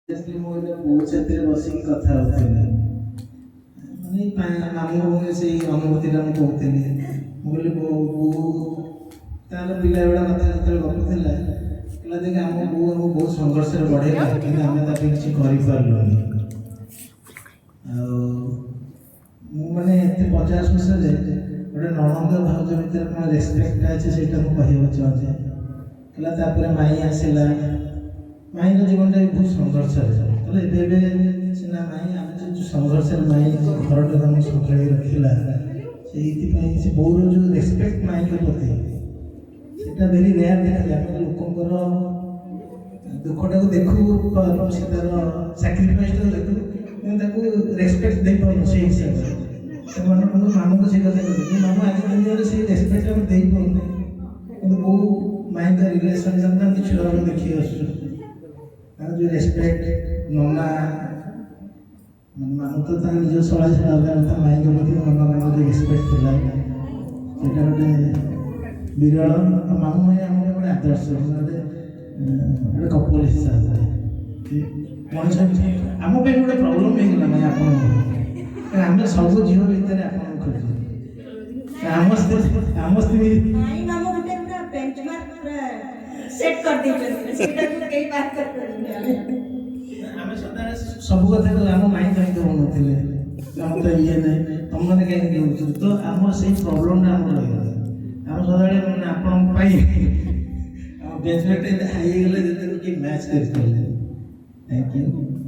ସାଥିରେ ବସିକି କଥା ହଉଥିଲି ମାନେ ମାମୁଁ ସେଇ ଅନୁଭୂତିଟା ମୁଁ କହୁଥିଲି। ମୁଁ କହିଲି ବୋଉ ତାର ପିଲାବେଳ କଥା ଯେତେବେଳେ ଗପୁଥିଲା କହିଲା ଦେଖି ଆମ ବୋଉ ଆମକୁ ବହୁତ ସଂଘର୍ଷରେ ବଢ଼େଇଲା କିନ୍ତୁ ଆମେ ତା ପାଇଁ କିଛି କରିପାରିଲୁନି। ଆଉ ମୁଁ ମାନେ ଏତେ 50 ବର୍ଷରେ ଗୋଟେ ନଣନ୍ଦ ଭାଉଜ ଭିତରେ କ'ଣ ରେସ୍ପେକ୍ଟଟା ଅଛି ସେଇଟା ମୁଁ କହିବାକୁ ଚାହୁଁଛି। କହିଲା ତାପରେ ମାଇଁ ଆସିଲା, ମାଇଁର ଜୀବନଟା ବି ବହୁତ ସଂଘର୍ଷରେ ତାହେଲେ ଏବେ ସିନା ମାଇଁ ଆମେ ଯେଉଁ ସଂଘର୍ଷରେ ମାଇଁ ଘରଟାକୁ ଆମକୁ ସମ୍ଭାଳି ରଖିଲା ସେଇଥିପାଇଁ ସେ ବୋଉର ଯେଉଁ ରେସ୍ପେକ୍ଟ ମାଇଁଙ୍କ ପ୍ରତି ସେଇଟା ଭେରି ରେୟାର ଦେଖାଯାଏ। ଆମେ ଲୋକଙ୍କର ଦୁଃଖଟାକୁ ଦେଖୁ ସେ ତାର ସାକ୍ରିଫାଇସଟାକୁ ଦେଖୁ କିନ୍ତୁ ତାକୁ ରେସ୍ପେକ୍ଟ ଦେଇପାରୁନୁ ସେଇ ହିସାବରେ। ସେମାନେ ମାମୁଁକୁ ସେଇ କଥା କହିଲେ ମାମୁଁ ଆଜି ଦୁନିଆରେ ସେଇ ରେସ୍ପେକ୍ଟ ଆମେ ଦେଇପାରୁନି କିନ୍ତୁ ବୋଉ ମାଇଁଙ୍କ ରିଲେସନଟା ଆମେ ଛୁଆବେଳୁ ଦେଖି ଆସୁଛୁ। ତାର ଯେଉଁ ରେସ୍ପେକ୍ଟ ନନା ମାମୁଁ ତ ତାର ନିଜ ଶଳା ଛଡ଼ା ଅଲଗା କଥା, ମାଇଁଙ୍କ ପ୍ରତି ନନାଙ୍କ ଯେଉଁ ରେସ୍ପେକ୍ଟ ଥିଲା ସେଇଟା ଗୋଟେ ବିରଳ। ଆଉ ମାମୁଁ ମାଇଁ ଆମର ଗୋଟେ ଆଦର୍ଶ, ଗୋଟେ କପଲ ହିସାବରେ ମଣିଷ ଆମ ପାଇଁ ଗୋଟେ ପ୍ରୋବ୍ଲେମ୍ ହେଇଗଲା ଭାଇ ଆପଣଙ୍କର। ଆମେ ସବୁ ଝିଅ ଭିତରେ ଆପଣଙ୍କୁ ଖୋଜୁ ଆମ ସ୍ତ୍ରୀ ଆମେ ସଦାବେଳେ ସବୁ କଥା ଆମ ମାଇଁ କାହିଁକି ହଉନଥିଲେ, ଆମ ତ ଇଏ ନାହିଁ ତମମାନେ କାହିଁକି ହଉଛୁ, ତ ଆମର ସେଇ ପ୍ରୋବ୍ଲେମଟା ଆମର ରହିଗଲା। ଆମେ ସଦାବେଳେ ମାନେ ଆପଣଙ୍କ ପାଇଁ ଆମ ବେଞ୍ଚମେଣ୍ଟ ହାଇ ହେଇଗଲେ ଯେତେବେଳେ କି ମ୍ୟାଚ୍ କରିପାରିଲେ। Thank you.